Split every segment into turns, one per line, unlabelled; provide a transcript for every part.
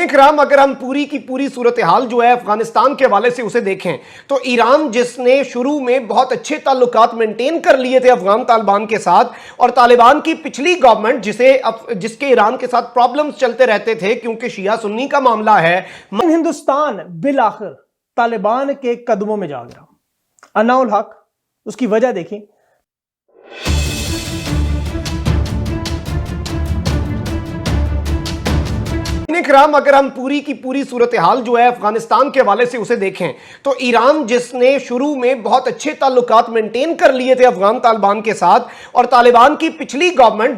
इकराम, अगर हम पूरी की पूरी सूरत हाल जो है अफगानिस्तान के हवाले से उसे देखें तो ईरान जिसने शुरू में बहुत अच्छे ताल्लुकात मेंटेन कर लिए थे अफगान तालिबान के साथ, और तालिबान की पिछली गवर्नमेंट जिसके ईरान के साथ प्रॉब्लम्स चलते रहते थे क्योंकि शिया सुन्नी का मामला है।
हिंदुस्तान बिल आखिर तालिबान के कदमों में जा गिरा। अनाउल हक, उसकी वजह देखें।
इकराम, अगर हम पूरी की पूरी सूरत हाल जो है अफगानिस्तान के हवाले से उसे देखें तो ईरान जिसने शुरू में बहुत अच्छे ताल्लुकात मेंटेन कर लिए थे अफगान तालिबान के साथ, और तालिबान की पिछली गवर्नमेंट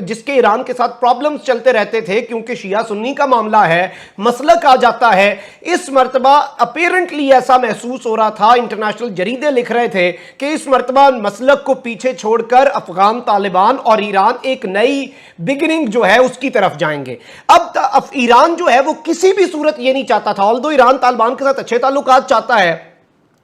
जिसके ईरान के साथ प्रॉब्लम्स चलते रहते थे क्योंकि शिया सुन्नी का मामला है, मसलक आ जाता है। इस मर्तबा अपेरेंटली ऐसा महसूस हो रहा था, इंटरनेशनल जरीदे लिख रहे थे कि इस मर्तबा मसलक को पीछे छोड़कर अफगान तालिबान और ईरान एक नई बिगिनिंग जो है उसकी तरफ जाएंगे। अब ईरान जो है वो किसी भी सूरत ये नहीं चाहता था, ऑल्दो ईरान तालिबान के साथ अच्छे ताल्लुकात चाहता है,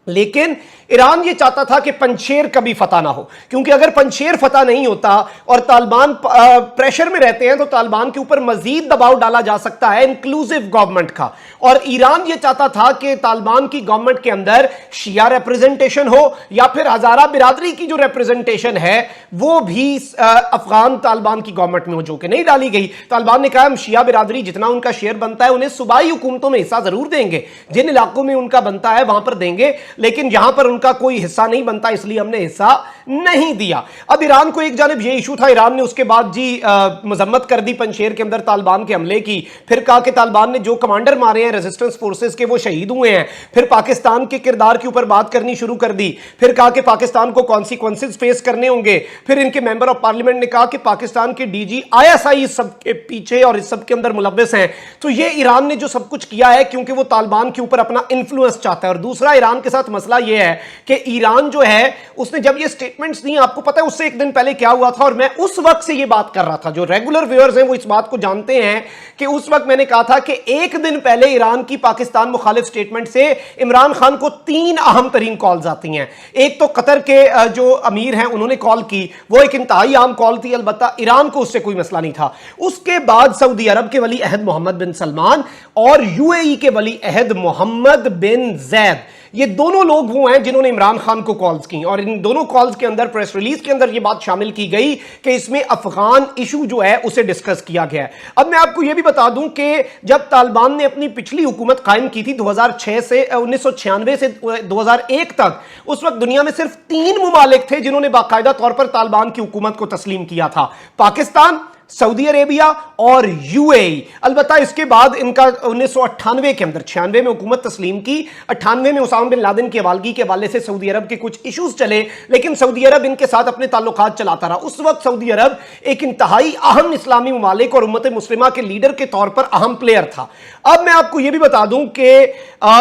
लेकिन ईरान ये चाहता था कि पंजशेर कभी फतह ना हो, क्योंकि अगर पंजशेर फतह नहीं होता और तालिबान प्रेशर में रहते हैं तो तालिबान के ऊपर मजीद दबाव डाला जा सकता है इंक्लूसिव गवर्नमेंट का। और ईरान ये चाहता था कि तालिबान की गवर्नमेंट के अंदर शिया रिप्रेजेंटेशन हो या फिर हजारा बिरादरी की जो रिप्रेजेंटेशन है वो भी अफगान तालिबान की गवर्नमेंट में हो, जो कि नहीं डाली गई। तालिबान ने कहा हम शिया बिरादरी जितना उनका शेयर बनता है उन्हें सूबाई हुकूमतों में हिस्सा जरूर देंगे, जिन इलाकों में उनका बनता है वहां पर देंगे, लेकिन जहां पर उनका कोई हिस्सा नहीं बनता इसलिए हमने हिस्सा नहीं दिया। अब ईरान को एक जानिब यह इशू था, ईरान ने उसके बाद मजम्मत कर दी पंजशेर के अंदर तालिबान के हमले की, फिर कहा कि तालिबान ने जो कमांडर मारे हैं रेजिस्टेंस फोर्सेस के वो शहीद हुए हैं, फिर पाकिस्तान के किरदार के ऊपर बात करनी शुरू कर दी, फिर कहा कि पाकिस्तान को कॉन्सिक्वेंसेस फेस करने होंगे, फिर इनके मेंबर ऑफ पार्लियामेंट ने कहा कि पाकिस्तान के डीजी आईएसआई इस सब के पीछे और इस सब के अंदर मुलव्वस हैं। तो ये ईरान ने जो सब कुछ किया है क्योंकि वो तालिबान के ऊपर अपना इंफ्लुएंस चाहता है। और दूसरा ईरान के साथ मसला यह है कि ईरान जो है उसने जब ये स्टेटमेंट्स दी, आपको पता है उससे एक दिन पहले क्या हुआ था, और मैं उस वक्त से ये बात कर रहा था, जो रेगुलर व्यूअर्स हैं वो इस बात को जानते हैं कि उस वक्त मैंने कहा था कि एक दिन पहले ईरान की पाकिस्तान मुखालिफ स्टेटमेंट से इमरान खान को 3 अहम तरीन कॉल्स आती हैं। एक तो कतर के जो अमीर हैं उन्होंने कॉल की, वो एक इंतहाई आम कॉल थी, अलबत्ता ईरान को उससे कोई मसला नहीं था। उसके बाद सऊदी अरब के वली अहद मोहम्मद बिन सलमान और यूएई के वली अहद मोहम्मद बिन जैद, ये दोनों लोग वो हैं जिन्होंने इमरान खान को कॉल्स की, और इन दोनों कॉल्स के अंदर प्रेस रिलीज के अंदर ये बात शामिल की गई कि इसमें अफगान इशू जो है उसे डिस्कस किया गया है। अब मैं आपको यह भी बता दूं कि जब तालिबान ने अपनी पिछली हुकूमत कायम की थी 2006 से 1996 से 2001 तक, उस वक्त दुनिया में सिर्फ 3 मुमालिक थे जिन्होंने बाकायदा तौर पर तालिबान की हुकूमत को तस्लीम किया था, पाकिस्तान, सऊदी अरेबिया और यूएई। अलबत्ता इसके बाद इनका 1998 के अंदर 96 में हुकूमत तस्लीम की, 98 में उसामा बिन लादेन की हवालगी के हवाले से सऊदी अरब के कुछ इश्यूज चले, लेकिन सऊदी अरब इनके साथ अपने ताल्लुकात चलाता रहा। उस वक्त सऊदी अरब एक इंतहाई अहम इस्लामी ममालिक और उम्मत मुस्लिमा के लीडर के तौर पर अहम प्लेयर था। अब मैं आपको यह भी बता दूं कि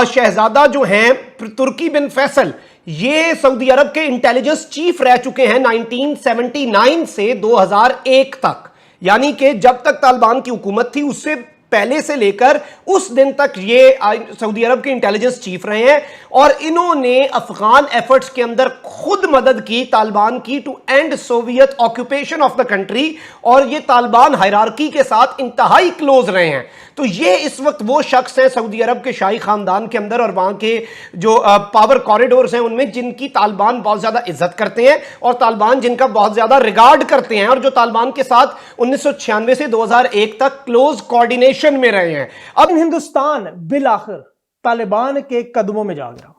शहजादा जो हैं तुर्की बिन फैसल, ये सऊदी अरब के इंटेलिजेंस चीफ रह चुके हैं 1979 से 2001 तक, यानी कि जब तक तालिबान की हुकूमत थी उससे पहले से लेकर उस दिन तक ये सऊदी अरब के इंटेलिजेंस चीफ रहे हैं, और इन्होंने अफगान एफर्ट्स के अंदर खुद मदद की तालिबान की to end Soviet occupation of the country, और ये तालिबान हायरार्की के साथ इंतहाई क्लोज रहे हैं। तो ये इस वक्त वो शख्स हैं सऊदी अरब के शाही खानदान के अंदर और वहां के जो पावर कॉरिडोर्स हैं उनमें जिनकी तालिबान बहुत ज्यादा इज्जत करते हैं और तालिबान जिनका बहुत ज्यादा रिगार्ड करते हैं, और जो तालिबान के साथ 1996 से 2001 तक क्लोज कोऑर्डिनेशन में रहे हैं।
अब हिंदुस्तान बिल आखिर तालिबान के कदमों में जा गिरा।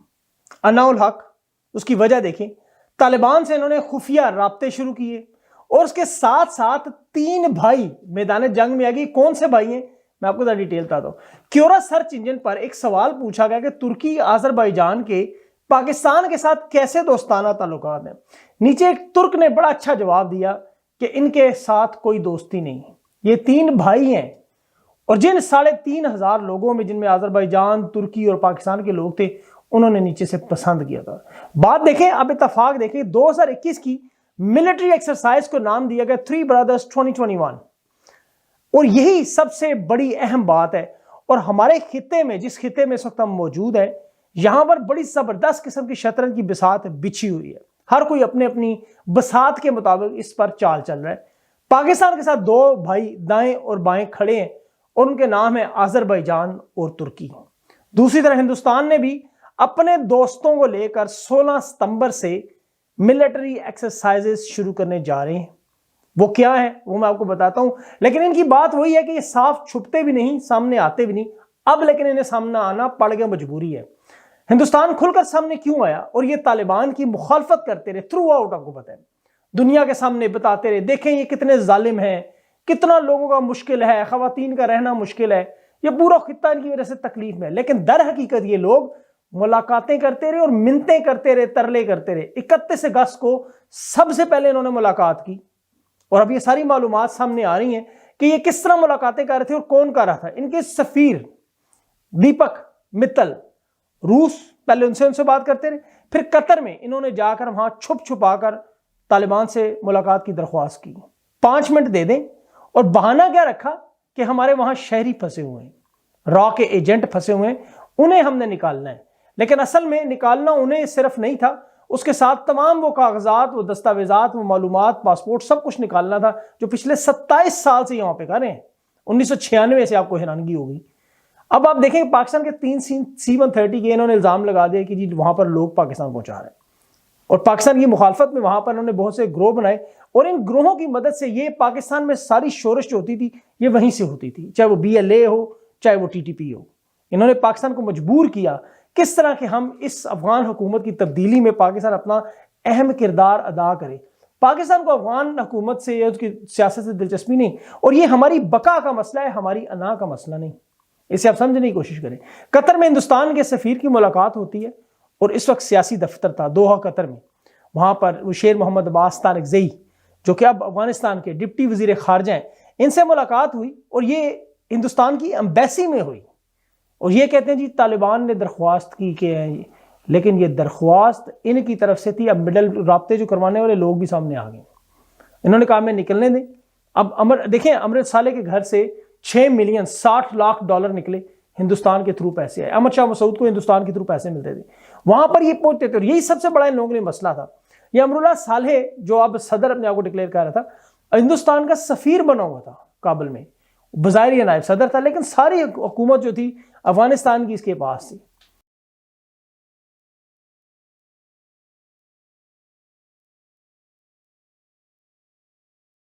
अनाउल हक, उसकी वजह देखें। तालिबान से इन्होंने खुफिया राब्ते शुरू किए और उसके साथ साथ 3 भाई मैदान जंग में आ गए। कौन से भाई हैं मैं आपको ज़रा डिटेल बताता हूं। क्योरा सर्च इंजन पर एक सवाल पूछा गया कि तुर्की आज़रबाईजान के पाकिस्तान के साथ कैसे दोस्ताना ताल्लुकात हैं। नीचे एक तुर्क ने बड़ा अच्छा जवाब दिया कि इनके साथ कोई दोस्ती नहीं, ये 3 भाई हैं, और जिन 3,500 लोगों में जिनमें आज़रबाईजान, तुर्की और पाकिस्तान के लोग थे उन्होंने नीचे से पसंद किया था। बात देखें, अब इत्तफाक देखें, 2021 की मिलिट्री एक्सरसाइज को नाम दिया गया 3 ब्रदर्स 2021, और यही सबसे बड़ी अहम बात है। और हमारे खिते में, जिस खिते में इस वक्त हम मौजूद है, यहां पर बड़ी जबरदस्त किस्म की शतरंज की बिसात बिछी हुई है। हर कोई अपने अपनी बसात के मुताबिक इस पर चाल चल रहा है। पाकिस्तान के साथ 2 भाई दाएं और बाएं खड़े हैं اور ان کے نام ہے آذربائیجان اور ترکی۔ دوسری طرف ہندوستان نے بھی اپنے دوستوں کو لے کر 16 ستمبر سے ملٹری ایکسرسائزز شروع کرنے جا رہے ہیں۔ وہ کیا ہے وہ میں آپ کو بتاتا ہوں، لیکن ان کی بات وہی ہے کہ یہ صاف چھپتے بھی نہیں، سامنے آتے بھی نہیں، اب لیکن انہیں سامنے آنا پڑ گیا، مجبوری ہے۔ ہندوستان کھل کر سامنے کیوں آیا؟ اور یہ طالبان کی مخالفت کرتے رہے تھرو آؤٹ، آپ کو پتہ ہے، دنیا کے سامنے بتاتے رہے دیکھیں یہ کتنے ظالم ہیں، کتنا لوگوں کا مشکل ہے، خواتین کا رہنا مشکل ہے، یہ پورا خطہ ان کی وجہ سے تکلیف میں ہے۔ لیکن در حقیقت یہ لوگ ملاقاتیں کرتے رہے اور منتیں کرتے رہے، ترلے کرتے رہے۔ 31 اگست کو سب سے پہلے انہوں نے ملاقات کی، اور اب یہ ساری معلومات سامنے آ رہی ہیں کہ یہ کس طرح ملاقاتیں کر رہے تھے اور کون کر رہا تھا۔ ان کے سفیر دیپک متل روس، پہلے ان سے بات کرتے رہے، پھر قطر میں انہوں نے جا کر وہاں چھپ چھپا کر طالبان سے ملاقات کی درخواست کی۔ 5 منٹ دے دیں، اور بہانہ کیا رکھا کہ ہمارے وہاں شہری پھنسے ہوئے ہیں، را کے ایجنٹ پھنسے ہوئے ہیں، انہیں ہم نے نکالنا ہے۔ لیکن اصل میں نکالنا انہیں صرف نہیں تھا، اس کے ساتھ تمام وہ کاغذات، وہ دستاویزات، وہ معلومات، پاسپورٹ، سب کچھ نکالنا تھا جو پچھلے 27 سال سے یہاں پہ کر رہے ہیں۔ 1996 سے آپ کو حیرانگی ہوگی۔ اب آپ دیکھیں کہ پاکستان کے 3 C-130 کے انہوں نے الزام لگا دیا کہ جی وہاں پر لوگ پاکستان پہنچا رہے ہیں، اور پاکستان کی مخالفت میں وہاں پر انہوں نے بہت سے گروہ بنائے، اور ان گروہوں کی مدد سے یہ پاکستان میں ساری شورش جو ہوتی تھی یہ وہیں سے ہوتی تھی، چاہے وہ BLA ہو چاہے وہ TTP ہو۔ انہوں نے پاکستان کو مجبور کیا کس طرح کہ ہم اس افغان حکومت کی تبدیلی میں پاکستان اپنا اہم کردار ادا کرے۔ پاکستان کو افغان حکومت سے یا اس کی سیاست سے دلچسپی نہیں، اور یہ ہماری بقا کا مسئلہ ہے، ہماری انا کا مسئلہ نہیں، اسے آپ سمجھنے کی کوشش کریں۔ قطر میں ہندوستان کے سفیر کی ملاقات ہوتی ہے، اور اس وقت سیاسی دفتر تھا دوحہ قطر میں، وہاں پر وہ شیر محمد عباس طارقزئی جو کہ اب افغانستان کے ڈپٹی وزیر خارجہ ہیں، ان سے ملاقات ہوئی، اور یہ ہندوستان کی ایمبیسی میں ہوئی، اور یہ کہتے ہیں جی طالبان نے درخواست کی کہ، لیکن یہ درخواست ان کی طرف سے تھی۔ اب مڈل رابطے جو کروانے والے لوگ بھی سامنے آ گئے، انہوں نے کہا میں نکلنے دیں۔ اب دیکھیں امرت صالح کے گھر سے 6 ملین $60 لاکھ نکلے، ہندوستان کے تھرو پیسے آئے۔ احمد شاہ مسعود کو ہندوستان کے تھرو پیسے ملتے تھے، وہاں پر یہ پہنچتے تھے، اور یہی سب سے بڑا ان لوگوں نے مسئلہ تھا۔ یہ امراللہ صالح جو اب صدر اپنے آپ کو ڈکلیئر کر رہا تھا، ہندوستان کا سفیر بنا ہوا تھا کابل میں، بظاہر یہ نائب صدر تھا، لیکن ساری حکومت جو تھی افغانستان کی اس کے پاس تھی۔